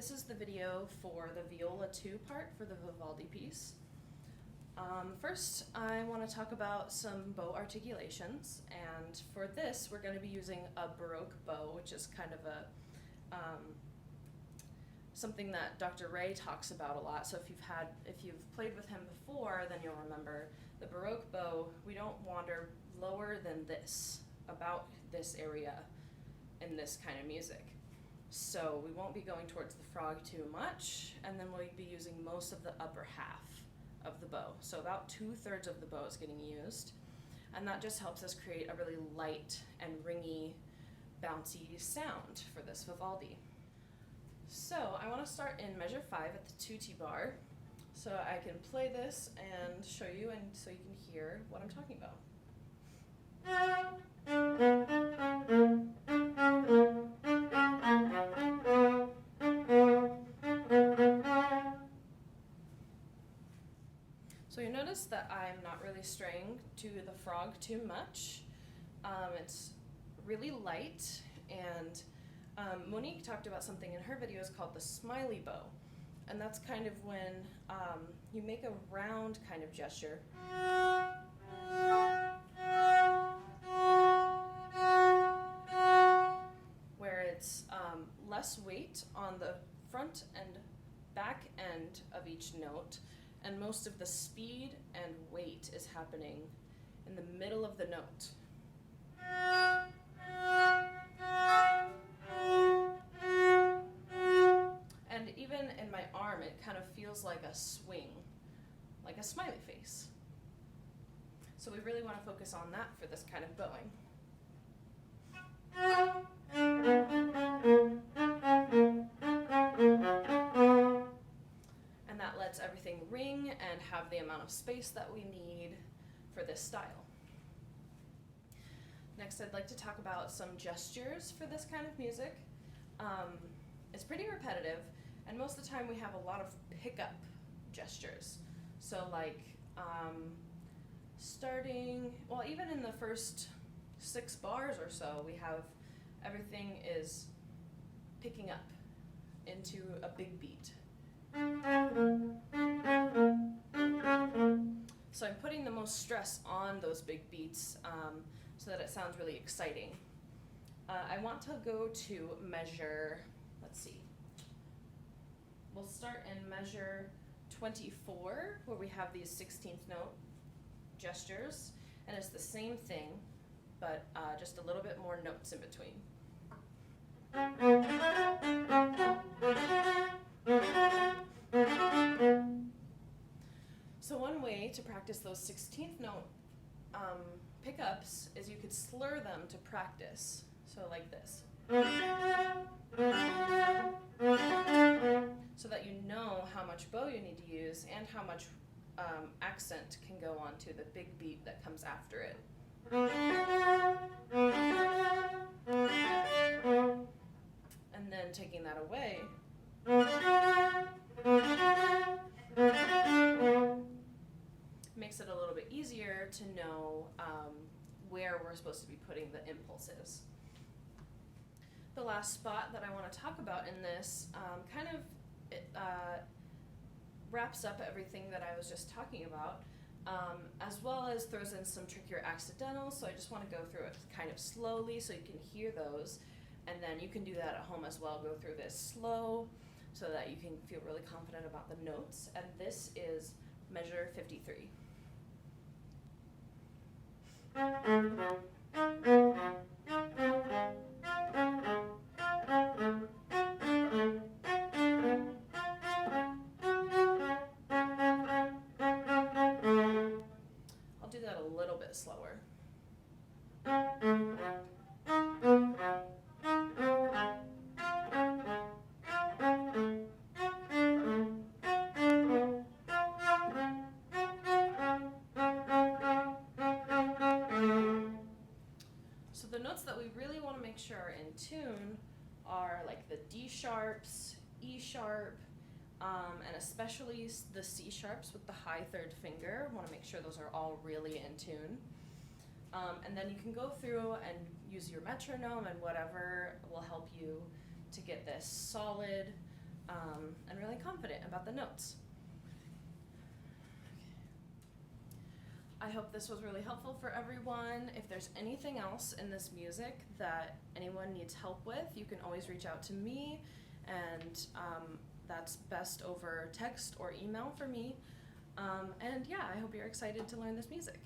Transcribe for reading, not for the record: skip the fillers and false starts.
This is the video for the Viola 2 part for the Vivaldi piece. First, I want to talk about some bow articulations, and for this we're going to be using a Baroque bow, which is kind of a something that Dr. Ray talks about a lot. So if you've played with him before, then you'll remember the Baroque bow. We don't wander lower than this, about this area in this kind of music. So we won't be going towards the frog too much, and then we'll be using most of the upper half of the bow. So about 2/3 of the bow is getting used, and that just helps us create a really light and ringy, bouncy sound for this Vivaldi. So I want to start in measure 5 at the 2T bar, so I can play this and show you, and so you can hear what I'm talking about. So you notice that I'm not really straying to the frog too much. It's really light, and Monique talked about something in her videos called the smiley bow, and that's kind of when you make a round kind of gesture. Where it's less weight on the front and back end of each note, and most of the speed and weight is happening in the middle of the note. And even in my arm, it kind of feels like a swing, like a smiley face. So we really want to focus on that for this kind of bowing. And that lets everything ring and have the amount of space that we need for this style. Next, I'd like to talk about some gestures for this kind of music. It's pretty repetitive, and most of the time we have a lot of pickup gestures. So like starting, well, even in the first 6 bars or so, we have everything is picking up into a big beat. So I'm putting the most stress on those big beats so that it sounds really exciting. I want to go to measure, let's see, we'll start in measure 24, where we have these 16th note gestures, and it's the same thing, but just a little bit more notes in between. So one way to practice those 16th note pickups is you could slur them to practice. So like this. So that you know how much bow you need to use and how much accent can go on to the big beat that comes after it. And then taking that away, makes it a little bit easier to know where we're supposed to be putting the impulses. The last spot that I want to talk about in this wraps up everything that I was just talking about, as well as throws in some trickier accidentals, so I just want to go through it kind of slowly so you can hear those, and then you can do that at home as well. Go through this slow so that you can feel really confident about the notes, and this is measure 53. I'll do that a little bit slower. So the notes that we really want to make sure are in tune are like the D sharps, E sharp, and especially the C sharps with the high 3rd finger. Want to make sure those are all really in tune. And then you can go through and use your metronome and whatever will help you to get this solid, and really confident about the notes. I hope this was really helpful for everyone. If there's anything else in this music that anyone needs help with, you can always reach out to me, and that's best over text or email for me. And yeah, I hope you're excited to learn this music.